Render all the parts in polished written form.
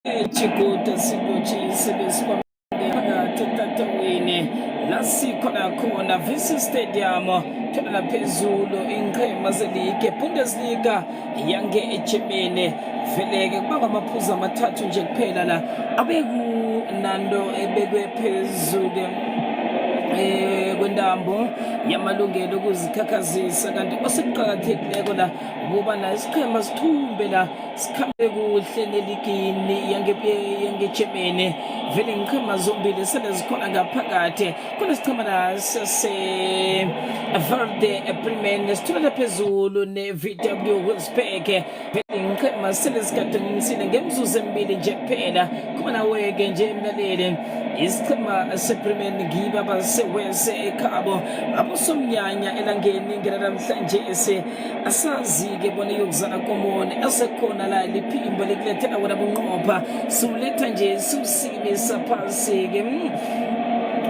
Chikuta sibuchi sibiswa phakathi etatawini la sikhona khona Visi Stadium thona phezulu inqema zelike Bundesliga yange eGermany veleke kuba ngamaphuzu amathathu nje kuphela la abeku nando ebekwe phezulu kwendambo yamalungelo okuzikhakhazisa kanti osekuqhakathekileko la ukuba na isiqhema sithumbe la sikhambe kuhle neligini yangeGermany vele ngiqhema zombili sele zikhona ngaphakathi khona siqhema la Werder Bremen sithula phezulu ne-VW Wolfsburg vele ngiqhema sele zikhathazisile ngemzuzu emibili nje kuphela kuba nawe-ke nje mlaleli isiqhema seBremen ngiba basewese ekhabo abosomnyanya elangeni ngelamhlanje asazi-ke bona yokuzana komone asekhona la liphimbo likulethela wena bunqopha siwuletha nje siwusikimisa phasi-ke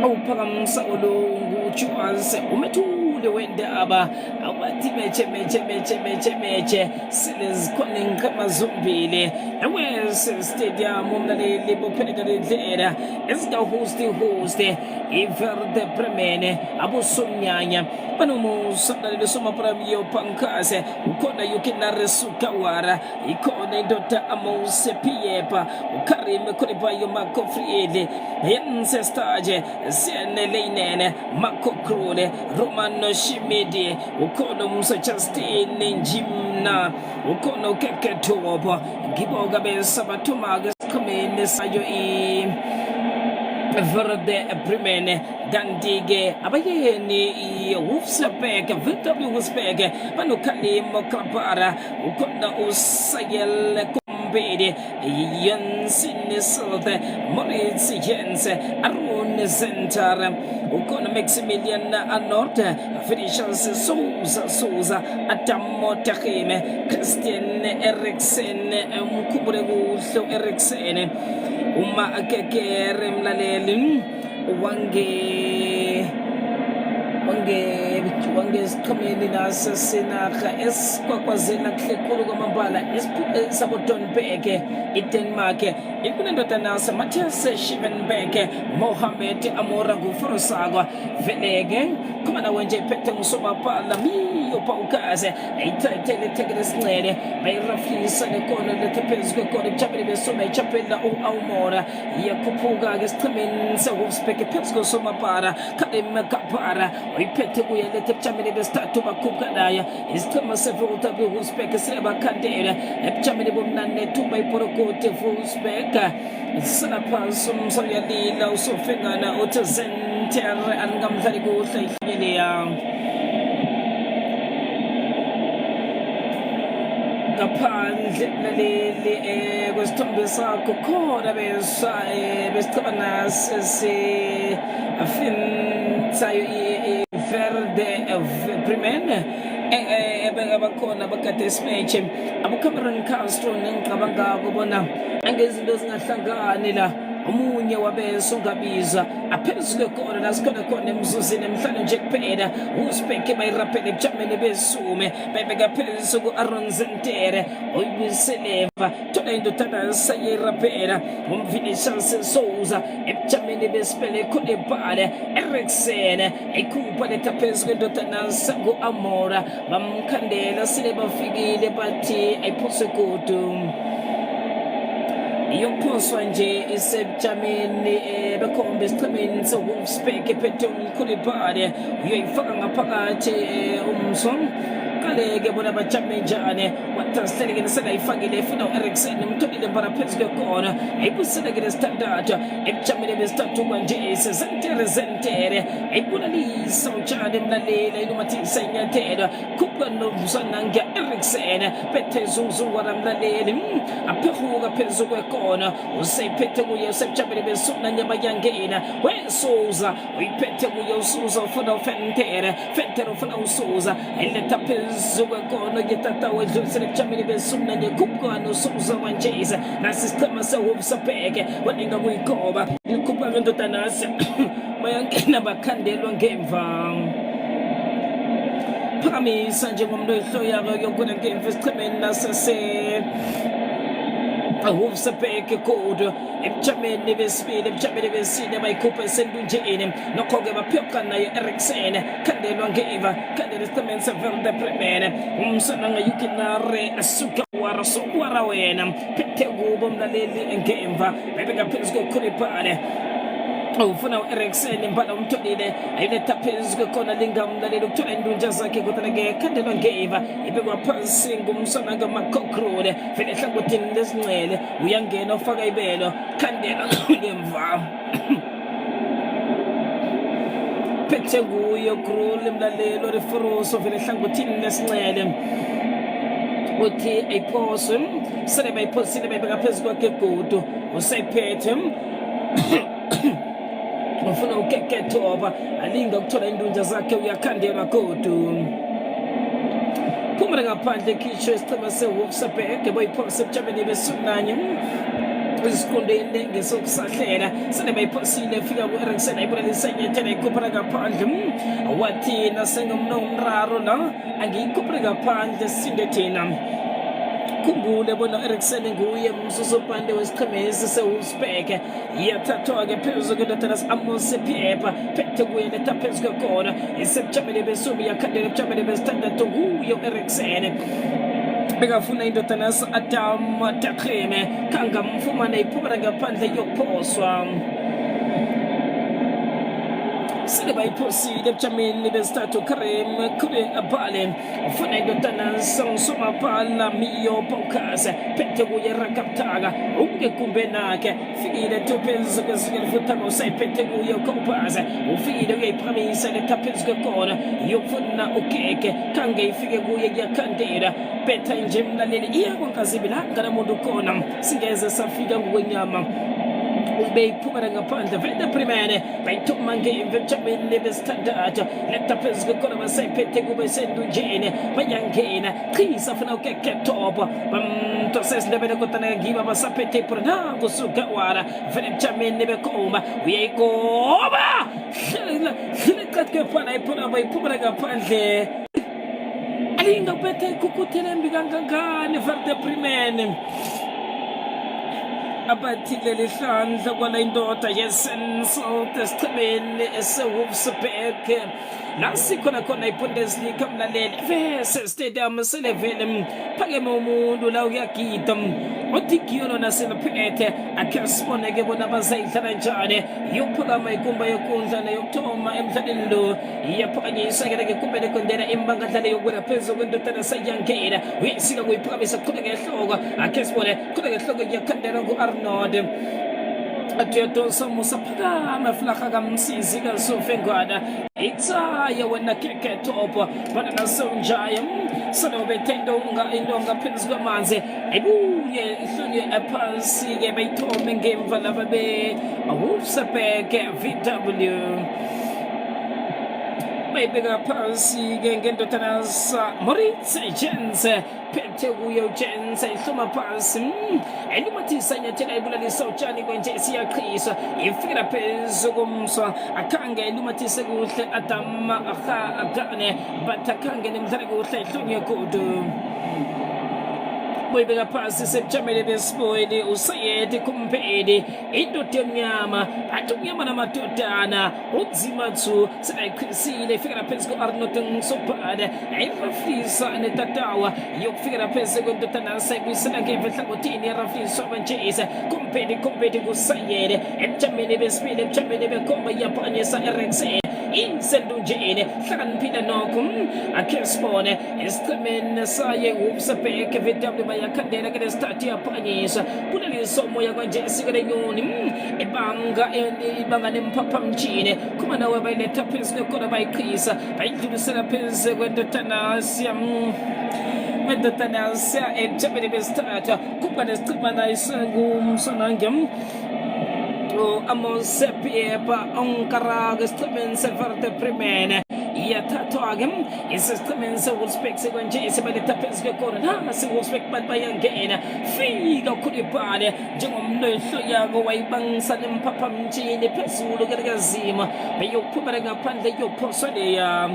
awuphakamisa nguJuas umethule wendaba awathi meche sele zikhona inqhema zombili ewese stadium umlaleli bopheleka lendlela ezikahosti iVerder Bremen abosomnyanya banomusangalelo somapramiyo pankase ukhona yukinare sukawara ikhona indoda amose piyepa ukarime khonipayo Marco Friedli yense stage seneleinene Marco Krule Romano Shimidi ukhona umso Justin Njimna ukhona ukeketobo ngiboka besabathuma-ke siqhemeni sayo Werder Bremen kanti-ke abayeni iWolfsburg VW Wolfsburg banokhalimo Krapara ukhona usayele Kumbedi Jensen Silte Moritz Jens Aron Center ukhona Maximilian Arnold Felicius Souza Adamo Takime Christian Eriksen Mkhubule kuhlo Eriksen uma akekere mlaleli wange siqhemeni naso sinarha esikwakwazela kuhle khulu kwamambala esabodonberg iDenmark ikunendoda naso Matthias Schierenbeck Mohamed Amora nguForosakwa veleke khoma nawe nje iphethe ngusomapala miyo pawukaze ayithathele thekele sincele bayirafisa nekono lethe phezu kwekono ijabele besoma ijabela uAmora iyakhuphuka-ke siqhemeni seWolfsburg phezu kosomapala Khalem Kapara uyiphethe kuye lethe ebujameni besithathu bakhuphuka nayo isiqhema seVW Wolfsburg siyabakhandela ebujameni bomnane thuba iporokoti Wolfsburg sanaphansi umsayalila usofengana uthi Zenter angamdlali kuhle ihlanyeleya ngaphandle laleli kwesithombe sakho khona besicabana afinsayo iVerder Bremen abakhona abakade isimeche aboCameron Castro nengicabangako bona angezinto zingahlangani la omunye wabeso ungabiza aphezulu kona lasikhona khona emzuzini emhlanje nje kuphela uSpeke bayiraphele ejameni besume bayibeka phezulu ku-Aron Zentere oyibiseleva thola indodana sayiraphela umVinicius Souza ebujameni besipele khona ebhale Eriksen eyikhupha letha phezulu indodana sangu-Amora bamkhandela sile bafikile bathi ayiphose kudu iyophoswa nje isebujameni bekhomba esiqhemeni seWolfsburg ephethe umkhulibhale uyoyifaka ngaphakathi umson kaleke bona bajame njani wathasiteleke nesengayifakile efuna u-Eriksen umtholile mbara phezu kwekona ayibuseleke nesithandathu ebujameni besithathu kwanje Zentere ayibulalisa utshani emlaleli ayilumathisa inyathelo khupha nomzananga Eriksen phethe zungzungwana mlaleli aphehuka phezu kwekona useyiphethe kuye usebujameni besumnanye bayangena weSouza uyiphethe kuye uSouza ufuna uFentere ufuna uSouza eletha phezu kwekona yetatawe edlulisele ebujameni besumnanye khupha uSouza wanjeza nasi isiqhema seWolfsburg waninga kuyikhoba ikhupha ngendodanasi bayangena bakhandelwa ngemva phakamisa njengomntu oyihloyako yokuna ngemva esiqhemeni nasese Awusabeke kodo emchameni besibili emchameni besine bayikhupha esendunjeni nokho-ke baphoka naye Eriksen khandelwa ngeva khandela isitamen sevelde premene umsana ngayukinare asuka wara sokwara wena phethe kubo mlaleli ngemva bebengaphezu kokhulipane ufuna u-Eriksen impala umtholile ayiletha phezulu khona lingamlaleli ukuthola indunja zakhe kodwa-ke khandelwa ngeva ibekwa phansi ngumsana ngamakokrole vele ehlangothini lezincele uyangena ufaka ibelo khandela ngemva phethe nguye krule mlaleli orifuruso vele ehlangothini lesincele uthi ayiphoswe sele bayiphosile bayibeka phezu kwakhe godu usayiphethe ufuna ukekethoba alinga ukuthola indunja zakhe uyakhandelwa godu phumela ngaphandle khitsho isicema se-Wolfsburg boyiphose ebujameni besunanye isiqondene ngesokusahlela sele bayiphosile fika ku-Eriksen ayibulalisile inyethela ayikhuphela ngaphandle wathi nasengumnomraro la angiyikhuphele ngaphandle sinde thina khumbule bona Eriksen nguye umsusopande wesichemesi se-Wolfsburg yathathwa-ke phezu kwendodana Amos Pieper phethe kuye letha phezu kwekona isebujameni besumi yakhandela ebujameni besithandathu nguye u-Eriksen bekafuna indodana Adam Takheme kangamfumana iphumela ngaphandle yokuphoswa sele bayiphosile ebujameni besithathu Karim kube abhale ufuna indodana Sangsomapala Miyo Paukas phethe kuye Rakaptaka ungekumbe nakhe fikile tophezu kwezinye lifuthano usayiphethe kuye Kopas ufikile uyayiphamisa letha phezu kwekona yokufuna ukeke kange ifike kuye kuyakhandela betha nje mlaleli iyakwankazibilanga namuntu khona singeze safika ngokwenyama beyiphumela ngaphandle vele primene bayithuma ngemva ebujameni besithandathu letha phezu kwekona basayiphethe kube sendunjeni bayangena chisa funa ukekethoba bamntose esindebele kodwa ngiba basaphethe iphura kusuka wara vele ebujameni bekhomba uyayigoba hleqatkefana iphura bayiphumela ngaphandle alinga kuphethe ikhukuthele mbi kangangani verde primene abathile lihlandla kwala indoda yesensout esichemeni ese-Wolfsburg nasikhona khona iBundesliga mlaleli vese stadium selevele phakeme umuntu la uyagida uthi kiyona naselaphethe akhe siboneke bona bazayidlala njani yokuphakama ikumba yokundla yokuthoma emdlalweni lo iyaphakanyisa-ke kumbele kondela imbangadlale yokuwela phezu kwendodana sayangena uyisika kuyiphakamisa kuqhubeka ehloko akhe sibone kuqhubeka ehloko iyakhandela ngu-Arnold atuyatosa musa phakama flaha kamsizi kasofengwana itsaya wena kekethopa bana nasonjaya sanobethe indonga phezu kwamanzi ayibuye ihlonywe ephansi-ke bayithome ngemva laba be-Wolfsburg VW bayibeka phansi-ke ngendodana Moritz Jens phethe kuye uJens ihloma phansi elimathisa inyathela ibulalisa utshani kwenje siyaqhiswa ifikela phezu komswa akhange elimathise kuhle Adam akane bathakhange nemdlala kuhle ihlonywe godu boyibeka phansi sebujameni besibili usayedi kumpedi indoda emnyama athi umnyama namadodana udzimathu sebayikhisile ifikela phezu ko-Arnold Nsopane ayirafisa netatawa yokufikela phezu kwendodana sayibuyisela ngemva ehlangothini yarafiswa abanjeyisa kumpedi kusayede ebujameni besibili ebujameni bekhomba iyaphakanyisa Eriksen isendunjeni hlakaniphile nokho akhe sibone esichemeni saye-Wolfsburg VW bayakhandela ke lesithathu iyaphakanyiswa kuleliso moya kwanje esikelenyoni ibanga nemphaphamtshini khuma nawe bayiletha phezu kwekona bayiqhisa bayidlulisela phezu kwendodana siya ebujameni besithathu kuba nesicimana isengumsonangem Amos Pieper onkaraga esichemeni severde primene iyathathwa-ke isesichemeni se-Wolfsburg sekwanje sebaletha phezu kwekona nase-Wolfsburg bantu bayangena fika ukhulipane njengomlehlo yako wayibangisa nemphaphamtshini phezulu kelekazima beyokuphumela ngaphandle yophoswa leya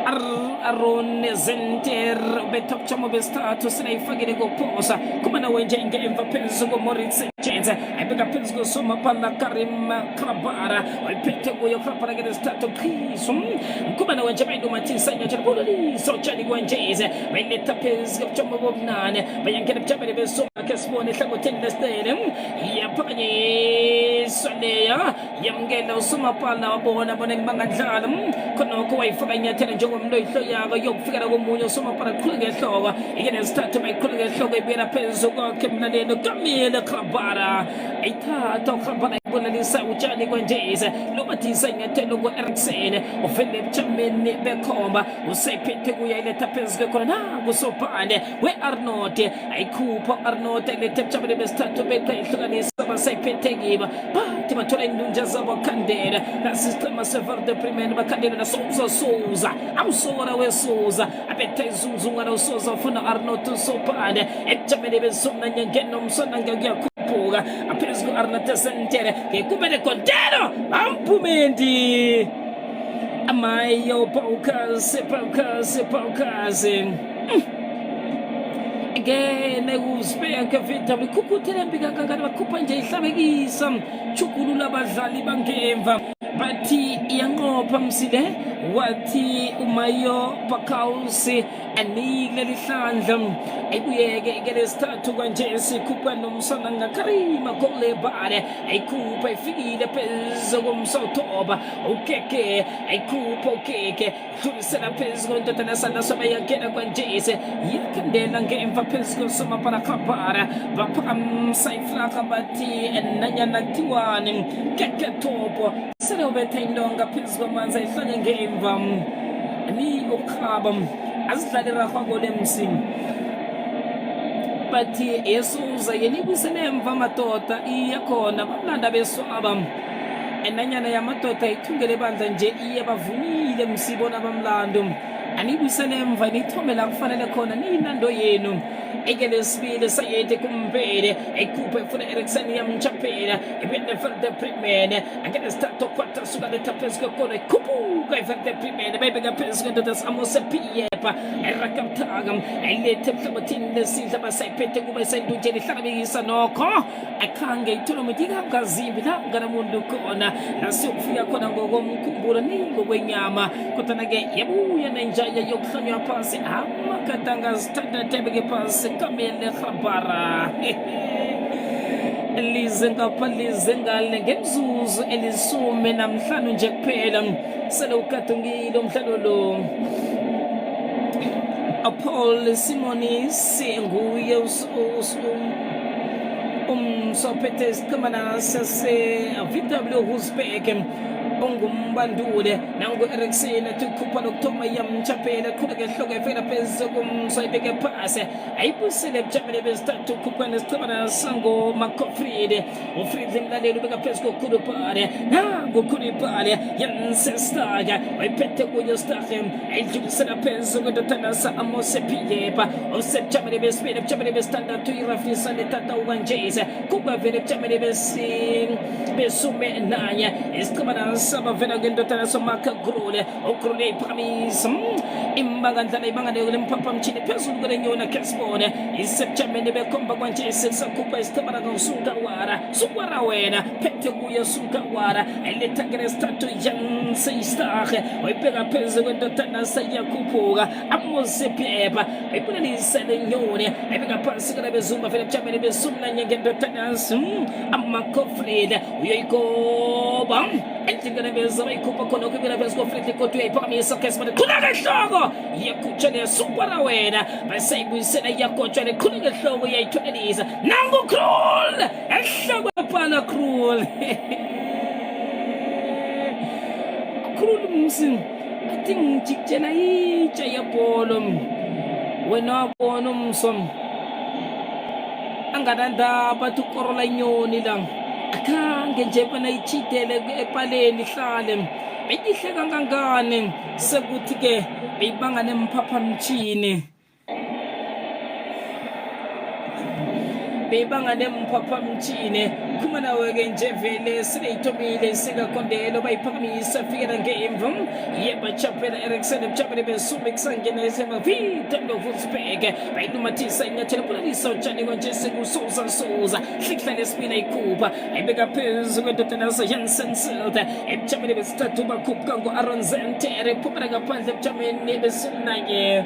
Aron Zenter betop chamo bestatu sinayifakile ngokuphosa kumana wenje ngemva phezulu koMoritz James ayibeka phezulu kosoma pala Karim Krabara ayiphethe kuyo Krabara ngesithathu khiso kumana wenje bayidumathisa nyathela bolali sochani kwenjeze bayiletha phezulu chamo bobunane bayangena bujabele besoma kesibone hlangotheni lesitele yaphakanye soleya yamngena usoma pala wabona bona ngibangandlala khonokho wayifaka nyathela njengomntu oyihloyako yokufikela komunye usomapala qhuleke ehloko ikenesithathu bayiqhuleke ehloko ibuyela phezulu kwakhe emlaleni uKamile Krabara ayithatha uKrabara ibolalisa utshani kwenjeze lobathisa inyathelo ku-Eriksen uvele ebujameni bekhomba usayiphethe kuya iletha phezulu khona nakusopane we-Arnold ayikhupha u-Arnold iletha ebujameni besithathu beqa ihlukanisa basayiphethe kiba bathi bathola indunja zabo khandela nasisiqhema seVerde Bremen bakhandela naSouza awusora weSouza abethe izunzungwana uSouza ufuna Arnold usopane ebujameni besona nyangena umsona ngiyakhuphuka aphezulu Arnold Sentere kumele Kontero ampumendi amayo Paukas ngene uzibeka vita bikukhuthela mbika kangani bakhupha nje ihlabekisa chukulula abadlali bangemva bathi iyanqopha msile wathi umayo Pakausi anile lihlandla ayibuyeke ikelesithathu kanje sikhupha nomsana ngakarima kolebale ayikhupha ifikile phezulu komsothoba ukeke ayikhupha ukeke dlulisela phezulu kontotana sanaso bayangena kwanjese yakhandela ngemva phezulu somapala Krabara baphamsa iflaka bathi nanyana kuthiwani keke topo sele ubethe indonga phezulu kwamanzi ayihlanye ngemva ni ukhaba azidlale rahwa lemsini bathi yeSouza yenibusele emva madoda iyakhona bamlanda beswaba enanyana yamadoda ithungele bandla nje iye bavunile msibona bamlando anibusele emva nithomela kufanele khona ninando yenu ekelesibili sayete kumpele ayikhupha efuna Eriksen yamchaphela ibende Verde Bremen angenesithathu kwatha suka letha phezulu kona ikhuphuka iVerde Bremen bayibeka phezulu ndoda Amos Piepa erakamthaka ayilethe emhlabathini lesidla basayiphethe kuba isendunjeni ihlangabekisa nokho akhange itholomethi kangazimbi la nganamuntu khona nasiyokufika khona ngokomkhumbulo ningokwenyama kodwa ke yabuya nenjaya yokuhlonywa phansi amakatanga standard ebeke phansi Kamile Krabara lize ngale ngemzuzu elisume namhlanje nje kuphela sele ukadungile umhlalo lo Paul Simonis nguye umsophethe isiqhemana sase-VW Wolfsburg ongumbandule nangu Eriksen ethi-khupha lokuthoma yamchaphela qhuleke ehloko efela phezulu kumsoyibeke phasi ayibusele ebujameni besithathu ukhupha nesiqhemana sangoMcFried uFried mlaleli ubeka phezulu koKhulupale nangu Khulupale yansestaga wayiphethe kuyo Starke ayidlulisela phezulu kwendodana Amos Piepa usebujameni besibili ebujameni besithandathu irafisa letata ukanjese kuba vele ebujameni besume nanye isiqhemana sabavela ngendodana soMark Grule uGrule iPhakamisa imbangandlala ibangane lempapha mchini phezulu kwenyona kesibone isebujameni bekhomba kwanje sesakhupha isiqhemana Sukwara wena phethe kuye Sukwara eletha ngesithathu yansestaga wayibeka phezulu kwendodana sayakhuphuka Amos Piepa ayibonelise lenyoni ayibeka phansi kana bezuma vele ebujameni besumna ngendodana aMcFried uyoyikoba endingane bezaba ikhupha khona ukubila phezulu koFried kodwa uyayiphakamisa kesibone qhuleka ehloko yakutshe Sukwara wena basayibuyisela yakotshwa leqhuleka ehloko yayithonelisa nangu Krul ehloko phala Krul msi athi ngijikjela itsha yebholo wena bona umsom angadandaba tukorola inyoni la akhange nje bana ichitele epaleni ihlale beyihle kangangane sekuthi ke beyibanga nemphapha mchini bebanga nemphaphamtshini khumana weke nje vele sineyithomile singakondelo bayiphakamisa fikela ngemva yebachaphela Eriksen ebuchaphele besume kusangena esemavita lovutsbeke bayilumathisa inyathelo pulalisa utshani konje sekusoza hlikhlale esibina ikhupha ayibeka phezu kwendodana yaseJansen Silde ebuchaphele besithathu bakhuphuka ngo-Aaron Zentere phumela ngaphandle ebuchameni besinanye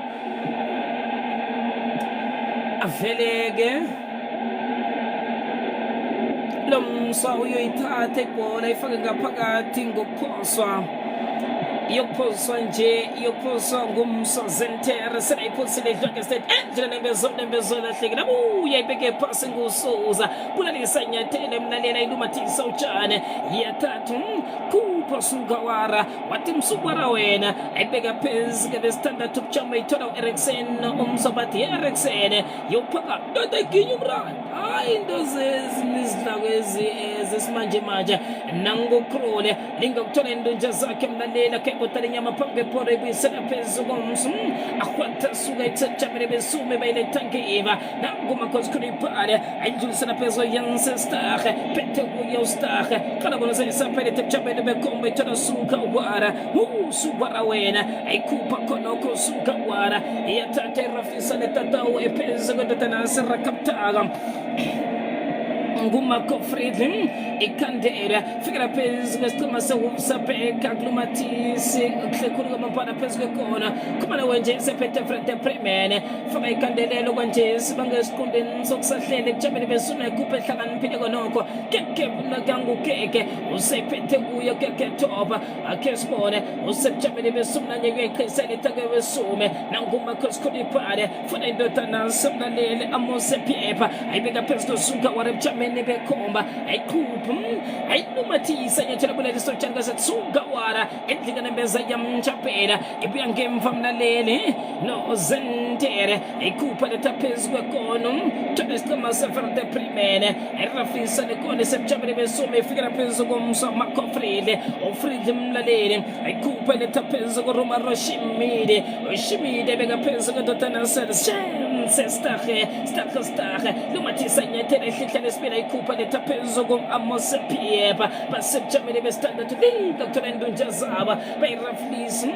aveleke lomswa uyoyithatha ibhola ifake ngaphakathi ngokuphoswa iyokuphoswa nje iyokuphoswa ngumswa Zentere senayiphosile idlonge state endlela nembezo lahlekile abuya ibeke phasi ngusuza pulalisa inyathelo emlalela ilumathisa utshane yathathu kupha sungawara wathi msugwara wena ayibeka phezu besithandathu buchama ithola u-Eriksen umsobathi Eriksen yophaka dodaginye umrani hayi into zezilizidlako zesimanje manje nangokrole lingakuthola indonja zakhe mlalela kebotala inyama phambi kweporo ibuyisela phezu komsu akhwatha suka itsejabele besume bayiletha ngeva nangumakhosi khulipale ayidlulisela phezu yansestache phethe kuye ustache qala bona seyisapelethe bujabele bekomba ithola suka wara sugwara wena ayikhupha khonokho suka wara iyathatha irafisa netatawu ephezu kwendodana yaserakaptaka ngumakofridi ikandela fikela phezu kwesicima sewusabheka klumathisi kuhlekhulu kwamapana phezu kwekona khumana wenje sephethe frente premiene faka ikandelelo kwanje sibangesiqondeni sokusahlele kujabele besuna kuphe ehlakaniphile konokho keke nakangukeke usephethe kuyo keke toba akhe sibone usebujabele besuna nyekeqhisele take besume nangumakhosi khulipale funa indodana somlalele amose piepa ayibeka phezu kosuka warebujameni bekomba ayikhupha ayilumathisa inyathelo buleliso tshanga setsuka wara endlika nembeza yamchaphela ibuya ngemva mlaleli no Zentere ayikhupha letha phezu kwekono thola isicima seferde primene erafisa nekone sebujabele besume ifikela phezu komswa makofride ofride mlaleli ayikhupha letha phezu koroma roshimide beka phezu kwendodana stache lumathisa inyathelo ehlihlele esibili ayikhupha letha phezu kom-Amose Piepa basebujameni besithandathu likathola indonja zabo bayiraflisa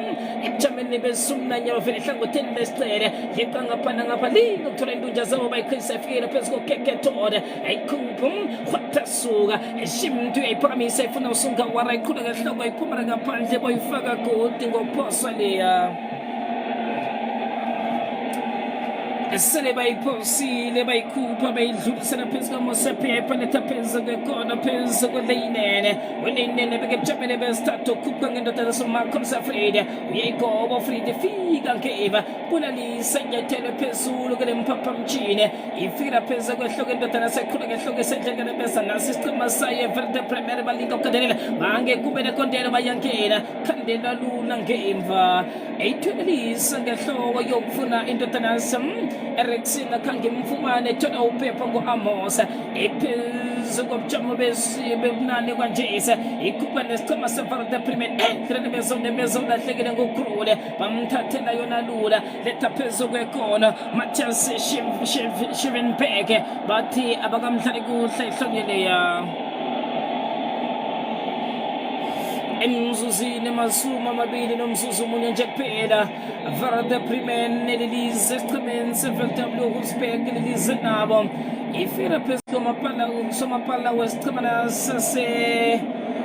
ebujameni besumnanya bavele ehlangotheni lesicele yeqa ngaphana ngapha likathola indonja zabo bayiqhisa efikele phezu kokeketode ayikhupha khwathasuka eshimntu ayiphakamisa ifuna usungawara ayikhula kahloko ayiphumela ngaphandle boyifaka godi ngophoswa leya sele bayiphosile bayikhupha bayidlulisela phezu kwamose Piepa letha phezu kwekona phezu kweleyinene beke bujamele besithathu khupha ngendodana somakhosi Fride uyayigoba Fride fika ngeva pulalisa inyathelo phezulu kule mphaphamtshini ifikela phezu kwehloko indodana sekhula ngehloko esendlekene besa nasi isicima sayo verde premier balinga ukukandelela bange kube nekondelo bayangena khandela lula ngemva eyithwelisa ngehloko yokufuna indodana Eriksen akhange mfumane thola uphepha ngo-Amos ephezu kobujamo bebunane kwanjesa ikhupha nesicima severde premier endleleni bezo lahlekile ngokrule bamthathela yona lula letha phezu kwekona Matthias Schierenbeck bathi abakamdlali kuhle ihlonyeleya emzuzini masuma amabili nomzuzu munye nje kuphela Verde Premier nelilize esicimeni seVW lilize nabo ifira phezu komapala wesicimana sase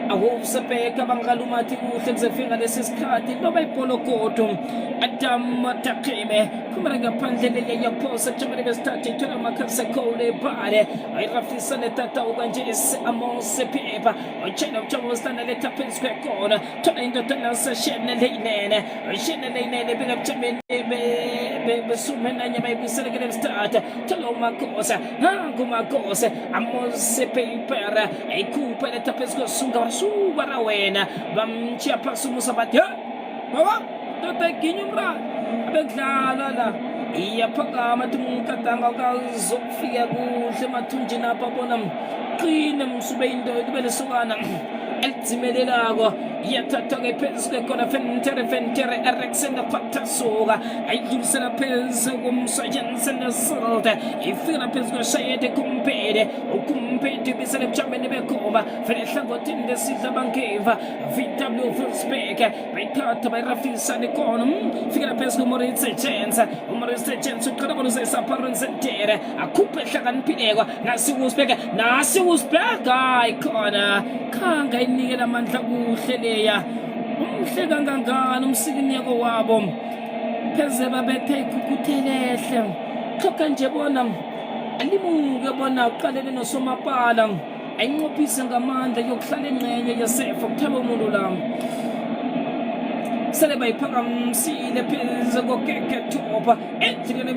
awusebheka bangalumathi kuhle kuzefika lesi sikhathi noba ipolokoto Adam Takime kumele ngaphandle leyaphosa jamani besithathu ithola amakhasi ekhole bhale ayirafisa netata ukanje Amose Piepa ochena ujamo stana letha phezu kwekona thola indodana seshene leyinene beka bujameni besume nanye bayibuyisele kule besithathu thola umakhosa nangumakhosa Amose Piepa ayikhupha letha phezu kosunga subara wena bamtshiya phasi umusa bathi baba dodaginye umrani abekudlala la iyaphakama athi umkatanga ukazokufika kuhle emathunjini apha bona qine msube into libe lesokana elidzimelelako iyathatha-ke phezu kwekona fentere Eriksen khwathasuka ayidlulisela phezu komswa Jansen Silde ifikela phezu kweshayede ukumpede bisele bujameni begoba vele ehlangothini lesidla bangeva VW Wolfsburg bayithatha bayirafisana ikona fikela phezu koMoritz Jens uqala bonusesa Parenzentere akhuphe ehlakaniphileko nasi Wolfsburg ikhona khanga inikela amandla kuhle leya umhle kangangani umsikinyeko wabo pheze babethe ikukhuthelehle xhoka nje bona alimuke bona uqalele nosomapala ayinqophise ngamandla yokuhlala engcenye yesefa kuthaba umuntu la sele bayiphakamsile pheze kokekethopa endleleni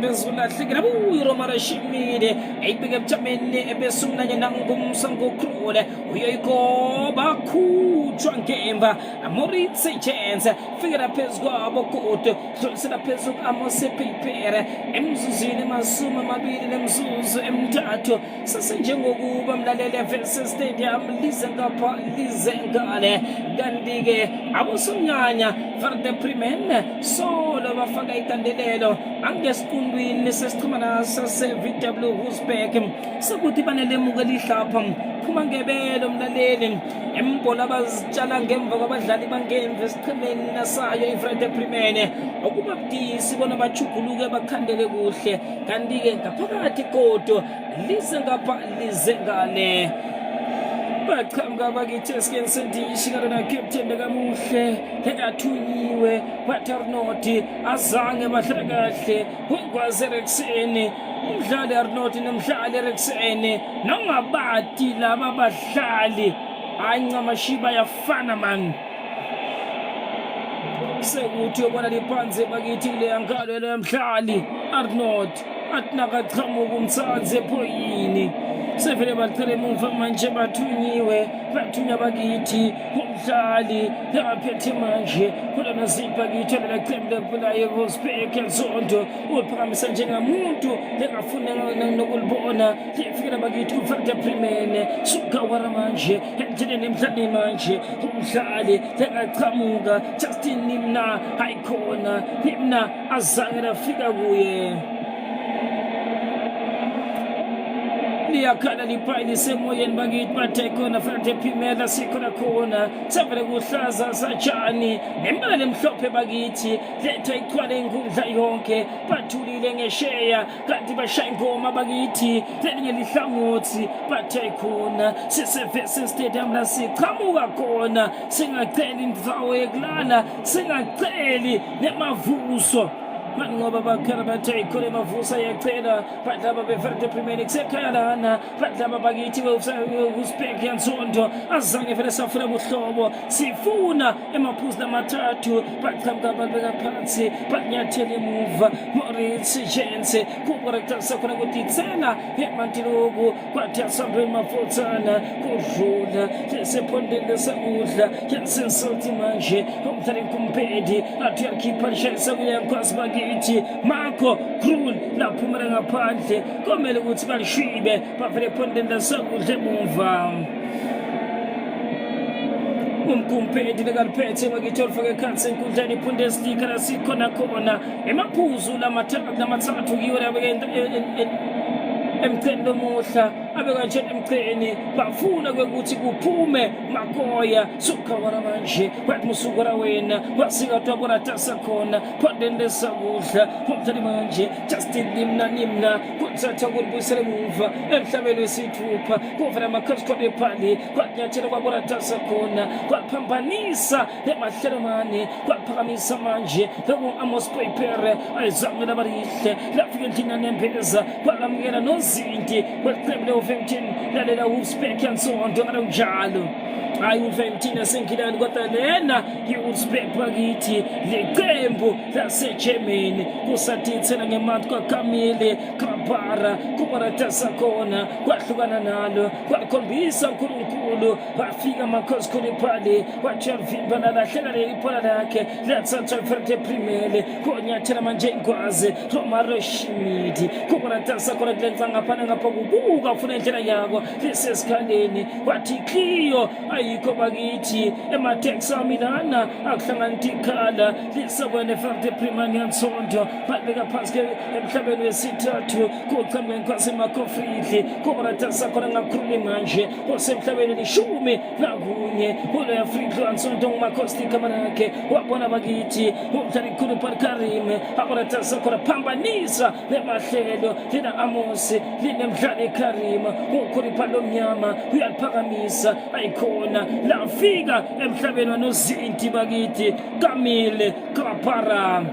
bezolahlekela buyi Romara Shimide ayibeke ebujameni ebesumnanye nangumsangokrule uyoyikoba khutshwa ngemva Moritz Jens fikela phezu kwabo kodwa hlolisela phezu kwamose Pipere emzuzwini emasumi amabili nemzuzu emthathu sasenjengokuba mlalele versus stadium lize ngapha lize ngale kanti-ke abosomnyanya Verde Primen solo bafaka itandelelo angesikundwini sesichimana sase-VW Wolfsburg sokuthi banelemuka elihlapha phuma ngebelo mlaleli embola bazitshala ngemva kwabadlali bangemva esichimeni nasayo iVerde Primen okuba budisi bona bajuguluke bakhandele kuhle kanti-ke ngaphakathi kodwa lize ngapha lize ngale baqhamuka bakithi esikeni sendishi kalona captain kamuhle ekathunyiwe Arnold azange bahlale kahle ungwazi Eriksen umdlali Arnold nomdlali Eriksen nongabati laba badlali ayincama yafana man sekuthi ubona liphansi bakithi le yankalo lemdlali Arnold atinakaqhamuka umtsanze phoyini sevele baqale emuva manje bathunya bakithi umdlali yaphethe manje kulona zibakithi lelo qembu lebulaye Wolfsburg Nzondo uphakamisa njengamuntu engafuna nokulibona lifikela bakithi uVerde Primen sukawara manje endleleni emdlaleni manje umdlali engaqhamuka Justin Nimna hayikhona Nimna azange lafika kuye liyakhala liphayi semoyeni bakithi bathe khona Verde Primen sikhona khona savele kuhlaza satshani nembala lemhlophe bakithi letha ichwala inkundla yonke bathulile ngesheya kanti bashaya ingoma bakithi lelinye lihlangothi bathe khona sisevese stadium la sichamuka khona singaceli indzawo yekulala singaceli nemavuso ngoba bakhala bathe ikhona emavusa yacela badlaba beVerde Primen kusekhaya lana badlaba bakithi Wolfsburg Nzondo azange vele safuna buhlobo sifuna emaphuzu amathathu baqhamuka babeka phansi banyathele emuva Moritz Jens kukorektasa khona ukuthi tsena emantiloku kwathi asambe mafutsana kudlula sephondeni lesakudla yasensalti manje umdlali kumpedi athi yakhipha lishayisa kuyankwasi bakithi Marco Krul laphumela ngaphandle komele ukuthi balishwibe bavele ephondeni lesakudla emuva umkumpedi lekaliphethe bakithi olufake ekhansi enkundleni iBundesliga lasikhona khona emaphuzu lamathathu kiyo emcheni lomuhla abekanje emcheni bafuna ukuthi kuphume Makoya sukhawara manje bathi musukura wena wasika twabona tasa khona phondeni lesakudla umdlali manje Justin Nimna kuthatha ukubuyisela emuva emhlabeni wesithupha kuvela amakhoskhona ephali kwanyathela kwabona tasa khona kwaphambanisa emahlelomane kwaphakamisa manje Amos Pipere ayizange labarihle lafika endlini nembeza kwalamukela nozinti kweqembu le-Wolverhampton lalela Wolfsburg Nzondo ngalonjalo hayi u-Wolverhampton yasenkilani kodwa lena i-Wolfsburg bakithi leqembu laseGermany kusatithela ngemali kwaKamile Kabara kubaratasa khona kwahlukana nalo kwakhombisa uNkulunkulu bafika amakhoskhona ephali watshelvimba lalahlela leliphola lakhe lathathwa iVerde Primen konyathela manje ingwazi Romara Shimide kubaratasa khona kulenza ngaphana ngapha kubuka ufuna indlela yabo lisesikhaleni wathi Clio ayikho bakithi ematexa milana akuhlangana tikhala lisabone farte primania nsonto babeka phansi emhlabeni wesithathu kuqhambe kwasemakofridli kubaratasa khona ngakhuluma manje osemhlabeni lishumi nakunye ule Afrika nsonto ngumakhosti kamanake wabona bakithi umdlali khulu Karim abaratasa khona phambanisa lemahlelo lina Amos linemdlali Karim ukhulu phalo mnyama uyaphakamisa ayikhona lafika emhlabeni wanozinti bakithi Kamile Krapara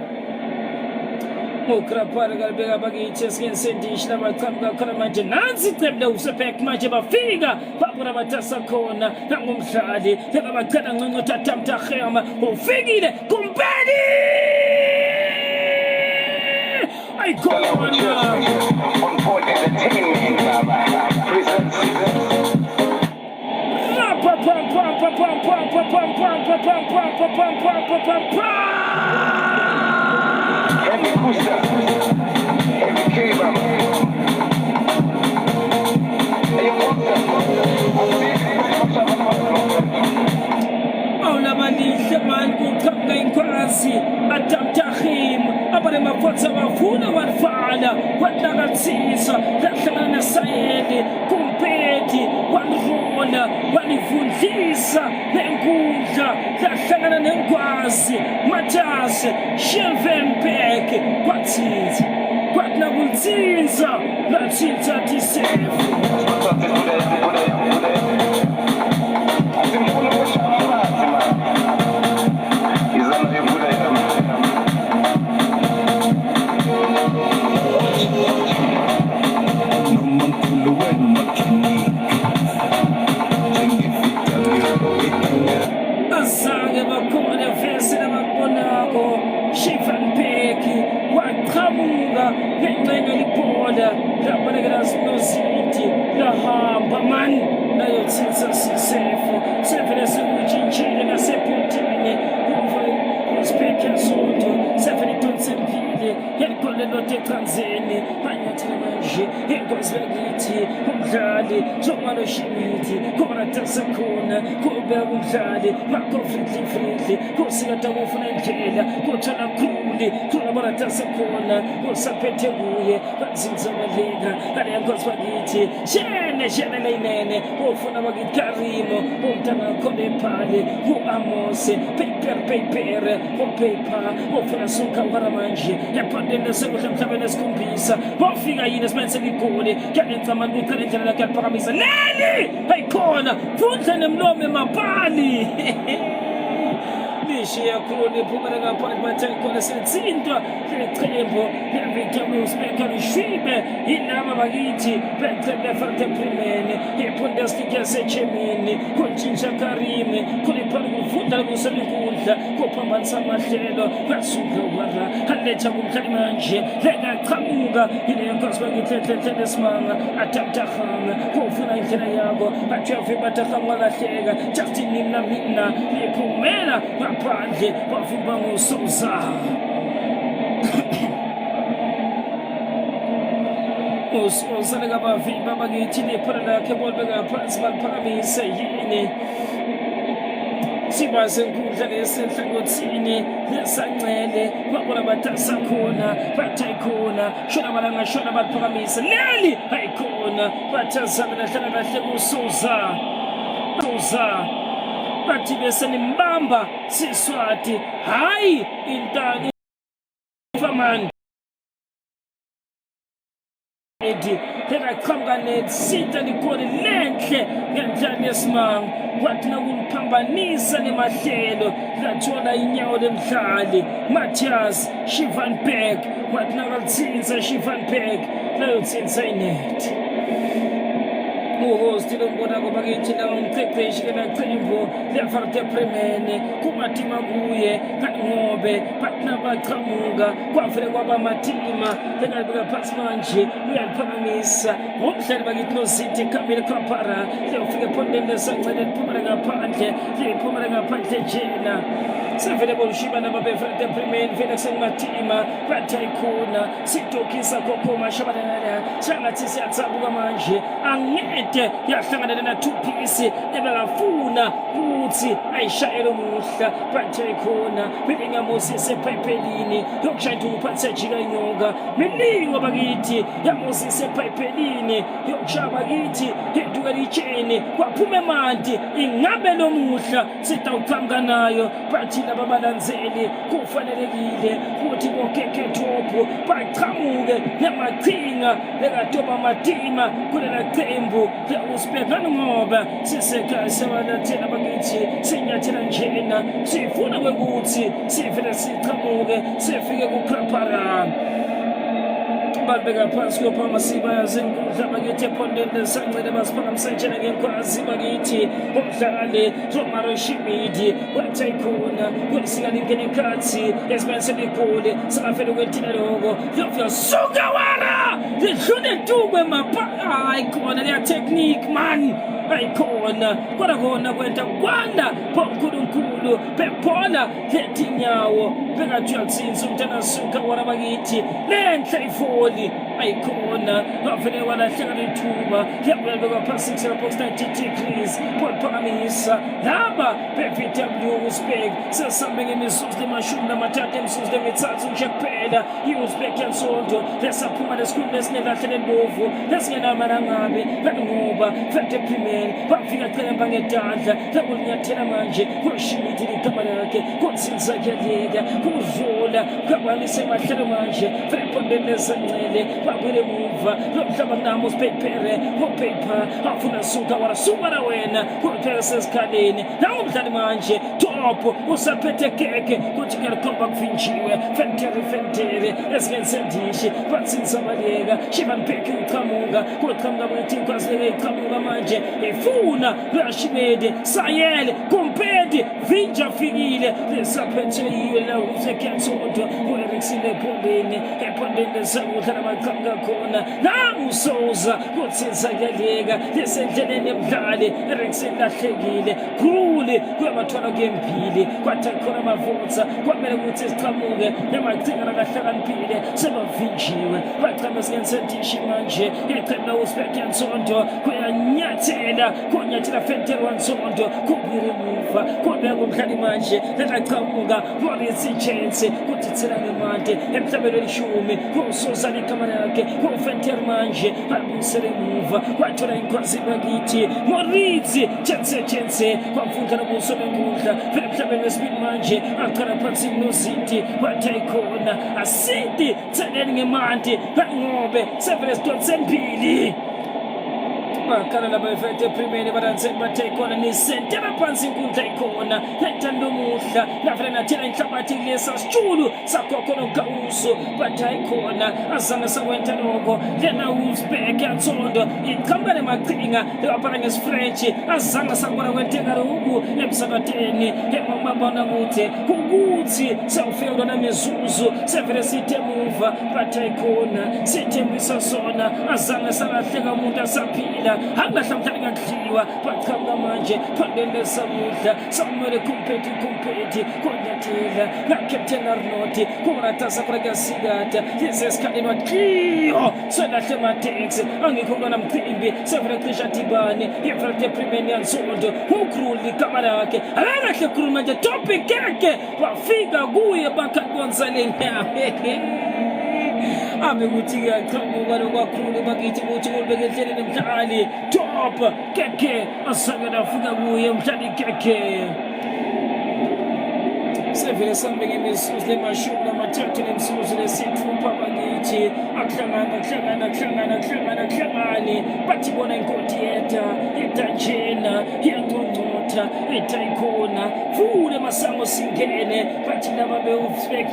Krapara kalibeka bakithi esingensendishi labaqhamuka khona manje nansi icebo usebek manje bafika babona batasa khona nangumdlali lebabaqala nconcotha tamtakhema ufikile kumpeni ayikhona on board entertainment Awulabalihle man kuqhamuka inkosi atamtakhim abale maphosa bafuna walifala walakatsisa lahlangana nesayeli kumpeti walihona walivundlisa nenkundla lahlangana nenkwazi Matthias Schilvenberg kwatsinza kwatnakultsinza latsinza tisefu azange bakhona vese labakubonako Schilvenberg waqhamuka ngengxenye libhola labalekela nozinti lahamba man layothitha sisefo sevele sikutshintshile nasebhotini uspeke sonto sevele idonsempile yalikolelwa ecanzeni banyathela manje ingozi bakithi umdlali Jomalo Shimiti kubaratasa khona kubeka umdlali makofridli kusikata kufuna indlela kuthola khuli kubaratasa khona usaphethe kuye bazinza baleka kale ingozi bakithi shene leinene ufuna bakithi Karimo umntana khona ephale uAmos paper upaper ufuna suka ngara manje yaphandele sekudla mhlabeni esikhombisa bafika yini esimenze ligoli kyanenza manje uqalendlela lakhe yaphakamisa leli ayikhona fundla nemlomo emapali lishiya khona iphumela ngaphandle bathela khona selitsindwa lecembo leVictor Uspeka lishwibe yilaba bakithi becebe farte primene iBundesliga yaseGermany kuntshintsha Karime kuliphana kufunda kuselinkundla kuphambanisa amahlelo basuka wara haletha kumdlali manje lengaqhamuka ile nkosi bakithi lesimanga atamtakhama kufuna indlela yabo bathi batakhama lahleka Justin mina liphumela ngaphandle bafika ngoSouza usaleka bavimba bakithi lephana lakhe bolbeka phansi baliphakamisa yini sibaze nkundla lesenhlangothini lesancele babona batasa khona bathayikhona shona balanga shona baliphakamisa leli ayikhona bathazana lahlala lahle kuSouza bathi bese nimbamba Siswati hayi intani famani lengaqhamuka nesita likhona lenhle ngendlela yesimanga wathi nakuliphambanisa nemahlelo lathola inyawo lemdlali Matthias Schilvenberg wathi nakalitsinza Schilvenberg layotsinza inethi uhost lombona bakithi ngumqeqeshi kenaqembu leFarte Primene kumatima kuye kangobe batna baqhamuka kwavele kwaba matima lengalibeka phansi manje uyaliphakamisa umdlali bakithi nozinti Kamile Krapara lefike ephondeni lesancele liphumele ngaphandle liphumele ngaphandle jena sevele bolushiba nababefrente premium Felix Matima bathayikhona sidokisa kokoma shabalala sangathi siyatsabuka manje angede yahlangana na two piece ebengafuna ukuthi ayishayele umuhla bathayikhona bilinga Moses ephayiphelini yokushayela uphathe jika inyoka miningi bakithi ya Moses ephayiphelini yokushaba kithi eduka litsheni kwaphuma emanti ingabe lomuhla sitawuqhamuka nayo bathi lababalandzeli kufanelekile ukuthi bokhekhe thopo baqhamuke nemaqhinga lekatoba matima kulela qembu leUzbekistan ngoba sisekhaya sebalathela bakithi sinyathela njena sifuna ukuthi sivele siqhamuke sifike kuKraparan balbeka phansi kophama siba zinkundla bakithi ephondeni lesancele basiphakamsentshela ngekwazi bakithi umdlali Romaro Shimidi wathayikhona kwelisingalingene khathi esibanisele igoli singafele kwentina lokho yofika sukawara lidlule tukwe mapa ayikhona leya technique man ayikhona kodwa kona kwenta kwanda bonkulunkulu bebhola letinyawo bekathi uyatsinza umntana suka wara bakithi lenhle ifoli ayikhona bavele walahleka lithuba yabeleka phansi 6.90 degrees phamisa laba beVW Uzbek sesambe ngemizuzu lemashumi namathathu emzuzu lemithathu nje kuphela iUzbek yansonto lesaphuma lesikhulu lesinelahlele libovu lesingenamana ngabe ngoba fete premier bafika qelemba ngedandla lakulinyathela manje kushimidi ligama lakhe kutsinza kuyaleka kudlula kwabalise mahlelo manje frepondeni lesancele bakwele muva lomhlaba namo sipepere ngopaper afuna suka wara wena kuphela sesikhaleni nangomdlali manje top usaphethe keke kuthi ngalikhomba kuvinjiwe fentere esingensendishi batsinza baleka Shivan Peki uqhamuka kuqhamuka kwethi kwazeke iqhamuka manje efuna Rashimede Sayele Kumpedi Vinja fikile lesaphethe yiwe la usekhetsonto kuEriksin ephondeni lesakudla nabaqhamuka khona namusoza kutsinza kuyaleka lesendleleni emdlali Eriksin lahlekile khuli kuyabathwala kuyempili kwathakhona amavutsa kwamele ukuthi siqhamuke nemagcinga nakahlakaniphile sebavinjiwe baqhamuka singensendishi manje iqembu laUzbek yansonto kuyanyathela fentero wansonto kubiri muva kodwa kumdlali manje letaqhamuka Moritz chance kuthi thina ngemande emhlabeni welishumi kusosa igama lakhe kufentero manje abusele muva kwathola inkwazi bakithi Moritz chance kwamfunda nobuso benkundla vele emhlabeni wesibili manje aqala phansi noZiti wathayikhona asidi tseleni ngemande ngobe sevele sidonse sempili bakhala labafete premier badanse bathayikona nisentela phansi inkundla ikhona lethando muhla lavela nathela inhlabathi lesa sitshulu sakhokho nokawuso bathayikhona azange sakwenta lokho lena Uzbek yansonto iqhamuka nemaqhinga lephana ngesifrench azange sakubona kwenteka lokhu emsakateni emamabona ukuthi sawufika lona mizuzu sevele sithe muva bathayikhona sithembisa sona azange salahleka umuntu asaphila angahlamhlala ngakudliwa baqhamuka manje phondeni lesamudla sakumele kumpeti konyathela ngakapteni Arnold kungatasa kuyasikata yesesikhaleni watliyo selahle matex angikho kona mqimbi sevele cisha dibane ifrate premier yansonto ukruli igama lakhe akahle khulu manje topic keke wafika kuye bakabonzaleni ame ukuthi ngiyaqhamuka lokwakhulu bakithi ukuthi kulibeke endleleni emdlali top keke asakela afika kuye umdlali keke sevele sambe ngemizuzu lemashumi namathathu nemzuzu lesithupha bakithi akuhlangana bathi bona inkoti yeta njena iyangcongcotha etayikhona vule masango singene bathi laba beUzbek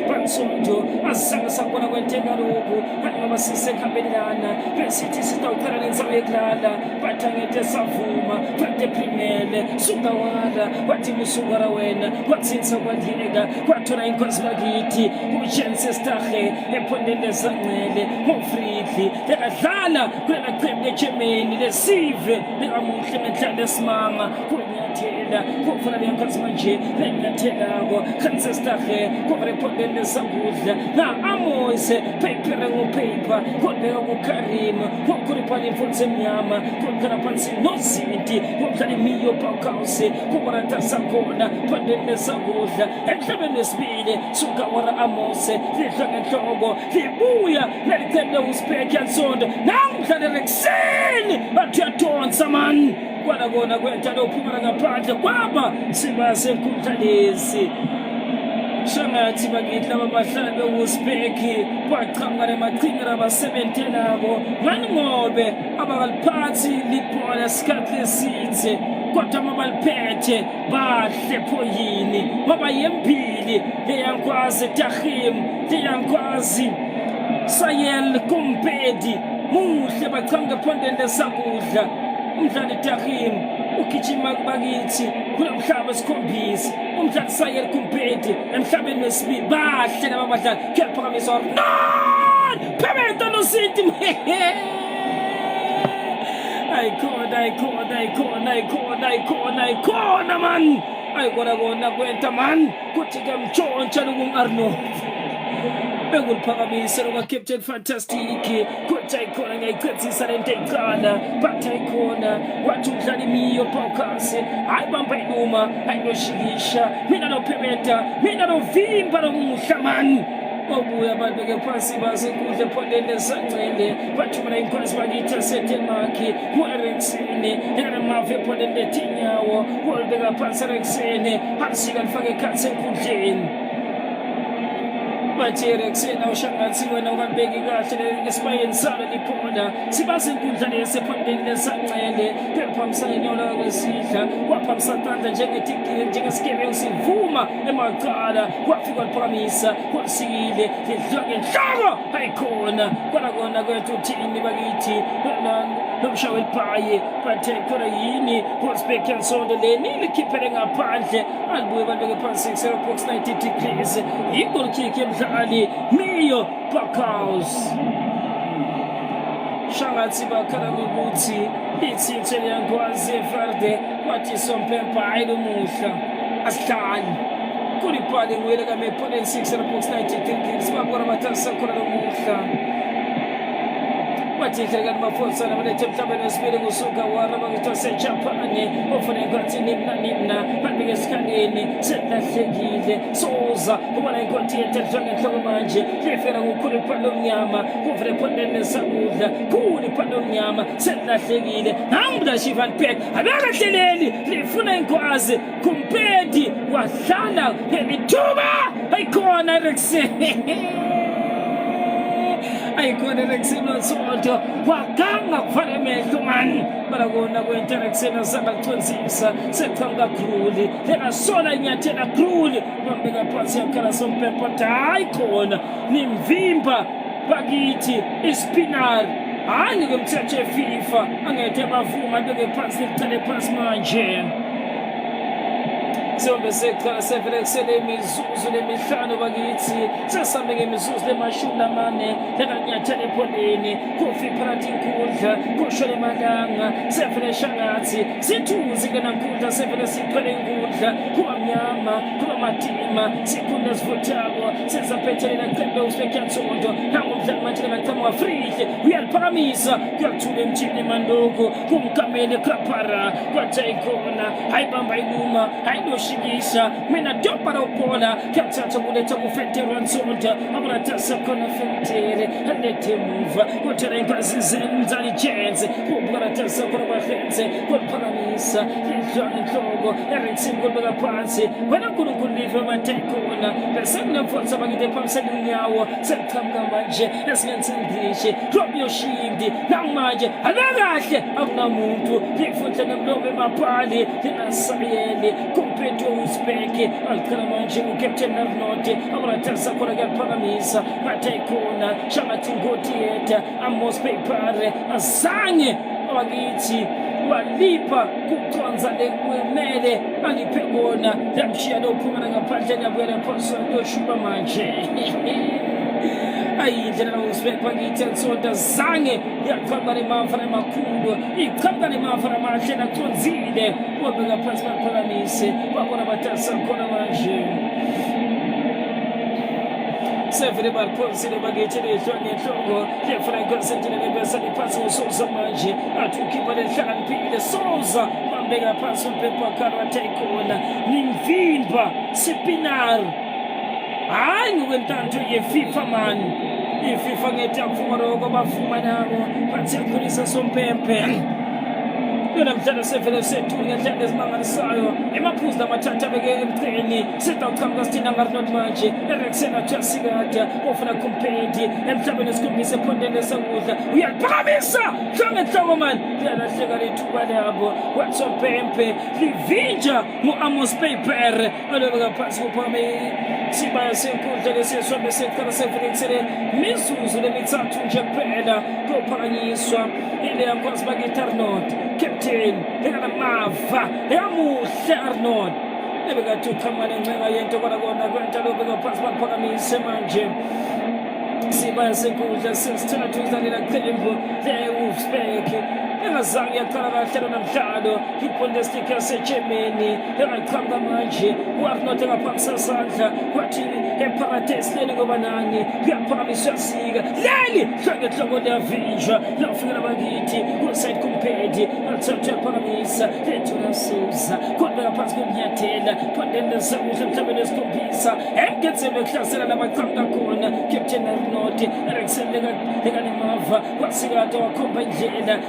bansonto azange sakubona kwenteka lokhu ngoba sisekhambelana besithi sitawuqala nendzawo yekulala bathi angeke savuma fete premier Epondele Sugawara wathi musugara wena watsinsa kwadleka kwathola inkosi bakithi ujense stahe epondele zancele mofridli lekadlala kwena qembu leGermany lesive lekamuhle ngenhlalo esimanga kunyathela kufuna lenkosi manje lenyathelako khanse stahe kuvele epondele sakudla na amoyise paper ngopaper kodbeka kuKarim kokuripani imfundisi emnyama kodkana phansi nozinti kodlala imiyo Pawkhouse kubarata sakhona pandele sakudla emhlabeni wesibili Sugawara Amose lidla ngenhloko libuya nelicele uSpeke yansonto namdlala lekuseni bathi uyadonsa man kwala kona kwentando uphumela ngaphandle kwaba siba senkundla lesi shangathi bakithi abahlali beUSpeke kwaqhamuka nemachingera abasebentelako ngani ngobe abakaliphathi libhola isikhathi esithe kodwa mabaliphethe bahle phoyini babayembili leyankwazi Tahim leyankwazi Sayel Kumpedi muhle baqhamuka ephondeni sakudla umdlali Tahim ugijima bakithi kulomhlaba esikhombisa umdlali Sayel Kumpedi emhlabeni wesibili bahle laba badlali kuyaphakamisa non Pimenta no City ayikona man ayikona kwenta man kuthi ke mtshontsha lokungarno benguliphakamisa lo Captain Fantastic kuthi ayikona ngayichethisa lento eqala but ayikona wathi umdlali imiyo Pawkhouse ayibamba iluma ayiloshikisha mina noPimenta mina novimba lomuhla man obuya balibeke phansi basenkundla epondeni sancele bathumela inkosi bakithi yaseDenmark uEriksen enamava epondeni letinyawo walibeka phansi Eriksen hamsika lifake ikhathi enkundleni bathi Eriksen awushangathi wena ungalibeki kahle esibayeni salo liphona sibasenkundla lesepondeni lesancele kephamsana inyola kwesidla waphambisa tandla njengesikebe sivuma emaqala wafika liphakamisa kwasikile lidla ngenhloko ayikhona kona kwethu uthini bakithi nomshawe eliphaye bathe khona yini uSpeke yansonto leni likhiphele ngaphandle alibuye balibeke phansi 0 box 90 degrees igol kick emdlali Miyo Pawkhouse shangathi bakhala ngokuthi ithithe liyankwazi Verde wathi sompempa ayilumuhla asihlali kulipali ngwele kamepoleni 6 box 90 degrees babona bathasa khona lomuhla wathi hlekani mafonsana balethe mhlabeni wesibili kuSugawara bakithi seJapane ofuna inkothi nina babike esikhaleni selahlekile soza ubona inkothi yethelwa ngenhloko manje lifera kukhulu ipalo omnyama kuvele epondeni sakudla khulu ipalo omnyama selahlekile nambula Shivan Pek abekahleleli lifuna inkwazi Kumpedi wahlala ngelithuba ayikona Eriksen ayikona Eriksen nosonto waganga kufana emehlo man balakona kwenta Eriksen asanda kuchonsisa seqhamuka Kruli lengasona inyathela Kruli bambeka phansi yakhala sompempa hayikhona nimvimba bakithi iSpinar hayi ngomthetho eFIFA angeke bavuma beke phansi licele phansi manje Sombe sekhala sevele kusele imizuzu lemihlanu bakithi sesambe ngemizuzu le40 lekanyathela epondeni kufi phakathi inkundla kushole malanga sevele shangathi sithuzi kenankundla sevele siqhele inkundla kubamnyama kubamadima sikhundla sivuthako sezaphethelela qembu uSpeke yansonto nangomdlali manje lengaqhamuka Frihle uyaliphakamisa kuyathula emjini mandoko kumkamele Krapara kwathi ayikona ayibamba iluma ayiloshikisha mina dopa lobola kuyathatha kuletha kuFentero yansonto abaratasa khona Fentere alethe muva kuthela inkazi zenzali chance kubaratasa khona bahenze kuliphakamisa lidla inhloko Eriksen kubeka phansi wena uNkulunkulu live bathekona besekunamfonsa bakithi phamsela unyawo seqhamuka manje esingensengishe Robio Shindi namanje abekahle akunamuntu lifundle nemlomo emapali linasayeli Kumpedi uSpeke alqala manje uCaptain Arnold abaratasa khona kuyaphakamisa bathekona shangathi ngotiyeta Amos Pepare azange bakithi walipa kuconza lekumele aliphe kona yamshiya lophumana ngaphandle yabuya laphoso yoshuba manje ayindlela uSpek bakithi ensonto zange yaqhamba nemafana emakhulu iqhamba nemafana amahle naconzile wabeka phansi baphakamise babona batasa khona manje sevele balphonsile bakithi lehlongo leFranco sentinele besa liphansi uSouza manje athi ukhipha lehlakaniphile Souza bambeka phansi uPepa Karwa takeona nimvimba Sipinar hayi ngokwentanto yeFIFA man iFIFA ngetamfumaro kwabafuma nabo bathi yakhulisa sompempe yona mdlalo sevele sethu ngendlela ezimangalisayo emaphuzu lamathatha beke emqeni sidawuqhamuka sithina ngarinot manje ereksena twasikada ofuna competi emhlabeni esikhombisa ephondeni lesakudla uyaphakamisa hlangenhloko man liyalahleka lethuba labo watsompempe livinja mu-Amos Paper olobeka phansi kuphakame sibaya senkundla lesiyeswambe seqala sevulekusele mizuzu lemithathu nje kuphela kophakanyiswa ile yankosi bakithi Arnold captain ekanamava eyamuhle Arnold ebekathi uqhamane ncenga yento kona kwentalo beka phansi baphakamise manje sibaya senkundla sesithathu izalela qembu leWolfsburg engazange yaqala kahle namhlanje iBundesliga yaseGermany engaqhamuka manje uArnold engaphakisa isandla kwathi eParadise leli ngoba nani kuyaphakamiswa sika leli hlangehloko liyavinjwa lafika nabakithi kuside competi athatha phakamisa lethu Souza kodwa phansi komnyathela phondele sakudla mhlabeni esikhombisa engenzebe kuhlasela labaqhamuka khona captain Arnold Eriksen lekanemava wasikade wakhomba indlela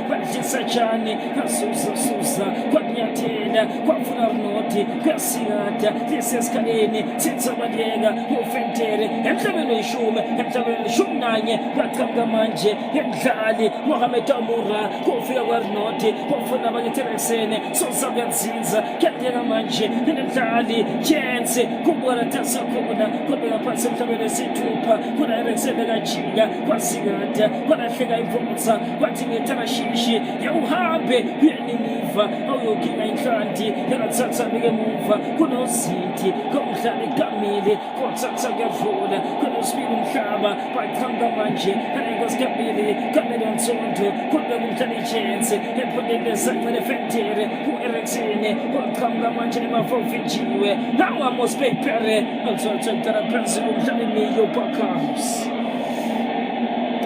sajani Souza kwanyathela kwafuna Arnold kwasikada leseskaleni sitsabaleka ufentere emhlabeni oyishume emhlabeni lishumi nanye baqhamuka manje yemdlali Mohamed Amoura kufika kwaRnold kwafuna abakithi Eriksen Souza kuyazinza kuyadeka manje nemdlali chance kubona tasa khona kodwa phansi emhlabeni esithupha kuna Eriksen ekajika kwasikada kwalahleka imvutsa kwathi ngetarashishi yawuhambe uyaniniva awuyoginga inhlanti yakathatha ngemuva kunozithi komdlali Kamile kothatha kuyadlula kunosibili umhlaba baqhamuka manje alenkosikabili Kamile Nsonto kodwa kumdlali chance ephondeni lesancele Fentere uEriksen waqhamuka manje emafovinjiwe nawo Amos Paper athatha phansi kumdlali Miyo Bakams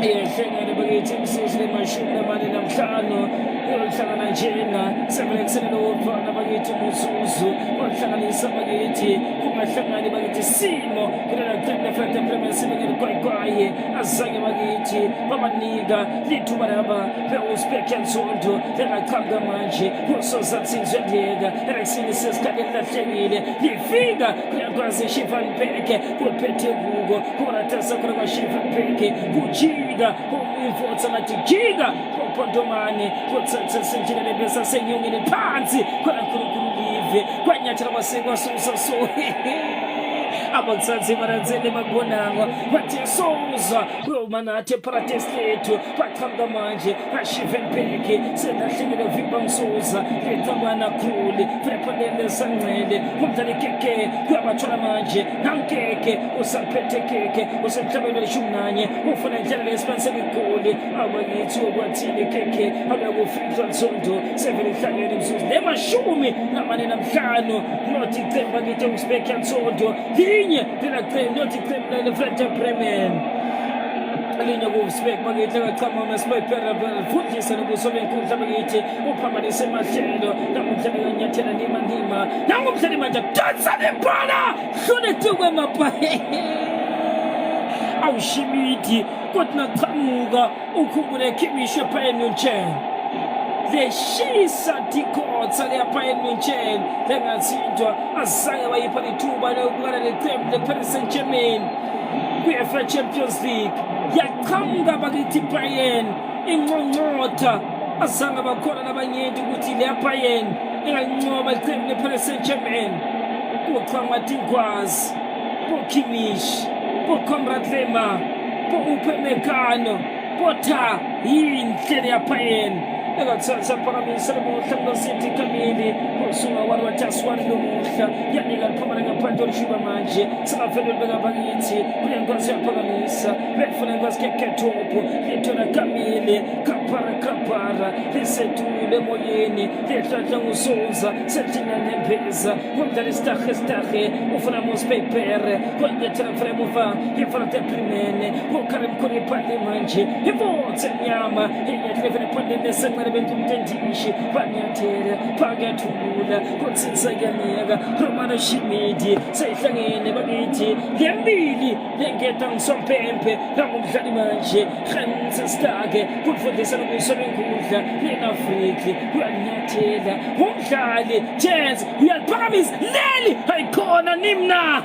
yehlengene bakithi imisuzu lemashumi lamane namhlanu yolihlangana njena sevelekusele lowofana bakithi muzuzu olihlanganisa bakithi kungahlangani bakithi simo kulela qembu leFrente Premier sibekele kwaye azange bakithi babanika lithuba laba beUzbek Nsonto engaqhamuka manje kusozatsinzwe leka Eriksen sesikhaleni lahlekile lifika kuyakwazi Shivanbeke kuphethe kuko kuratasa khona kwaShivanbeke kujika umfutsa ngathi jika uPontomane kuthatha senjele besa senyongile phansi khona khulukhulu live kwanyathela kwasekwa Souza abakusanzi baranzele bakubonanga bathi Souza kuyomanathe Paradise lethu baqhamuka manje aShivanbeke senahlekile vimba Souza leqambana khuli prepondele sancele kumdlali Keke kuyabathola manje nankeke usaphethe Keke usemhlabeni leshumi nanye ufuna indlela lespansele igoli abakithi okwathile Keke abekufika Nsonto sevele ihlangene imzuzu lemashumi lamane namhlanu nothi iqembu bakithi uSbek Nsonto linye lina qembu nothi iqembu leFrente Premier linye kuSbek bakithi ngachama uSpaper bafundisa nobuso benkundla bakithi uphambanise emahlelo namhlanje kanyathela ndima nangomhlanje manje dansa lebhola hlone tukwe mapahe awushimidi kodwa qhamuka ukhumbule Kimmich ePayern Munchen leshisa tikotsa lePayern Munchen lengathintwa azange bayipha lithuba lokubukana leqembu leParis Saint-Germain kwiUEFA Champions League yaqhamuka bakithi Bayern ingqongqotha azange bakhona nabanyenti ukuthi lePayern inganqoba iqembu leParis Saint-Germain kuqhamuka Tinkwazi Kimmich Conrad Lema Upamecano botha yindlela yaPayern engathatha phakamisa lomuhla ngosithi kamili usuka warwataswani lomuhla yanika liphumana ngaphandle olushuba manje singavele libeka bakithi kule nkosi yaphakamisa lefuna inkosi kekethopu lithola kamili kapara lisedule emoyeni lihlahla ngusoza sethina nempeza ngomdlali stahe ufuna mospepere kwanyethela mfana emuva ifana teprimene ukare mkhoni iphandle manje ivotse nyama inyetlevele phandle nesencane bentumtendishi banyathela phakathula konsisa kuyanyeka romano shimidi seyihlangene bakithi lembili lengeta ngisompempe langumdlali manje khense stake kufundisa nokuyisola inkundla lenafriki uyanyathela umdlali chance uyaliphakamisa leli ayikhona nimna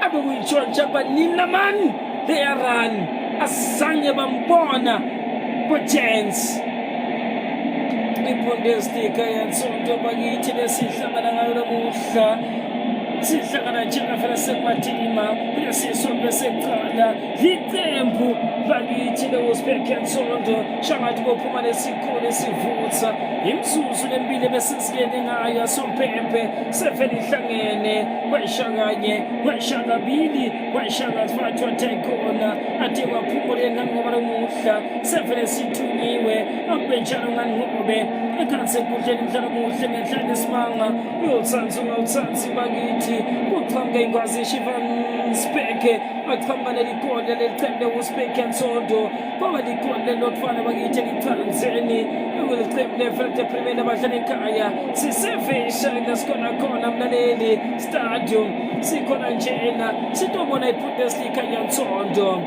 abe kuyitshontsha banina man they are run asizange bambona chance iBundesliga yansonto bakithi lesihlangana ngayo namuhla sihlangana njengafana sekumatima kulesisonto seqala liqembu bakithi leWolfsburg yansonto shangathi bophuma lesikhulu esivutha imzuzu lembili besizikene ngayo sompempe sefela ihlangene kweshanganye kweshangabili kweshangathathu athekona athi kwaphumule nangoba lomuhla sefela sithunyiwe akubenjalo nganqobe ekhanse kudleni mhlala muhle ngenhlanje simanga uyotsanzi bakithi uqhamuka ingwazi Shivan Speke aqhamuka lelikole lelicembe uSpeke yansonto kwaba likole lotfana bakithi lichanzeni ulicembe lefrente primena badlala ekhaya sisefisha ngasikhona khona mlaleli stadium sikhona njena sitobona iBundesliga yansonto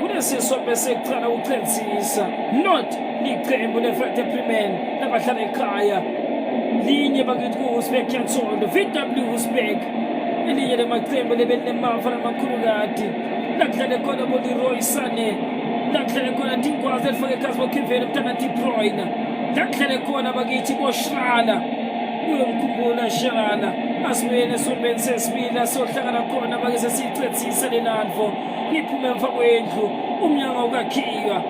kulesisombe sekuqala uchenzisa not liqembu lefrente primena labadlala ekhaya linye bakithi kuWolfsburg yansonto VW Wolfsburg elinye lemaqembu lebelinemafa namakhulukati lakudlale khona boLeroy Sané lakudlale khona Dingwazi elifake ekhasi boKevin mntana De Bruyne lakudlale khona bakithi boShrala uyomkhumbula Shrala asibuyele esombeni sesibili asohlangana khona bakese siyicethisa lenandvo ngiphume emva kwendlu umnyango ukakhiwa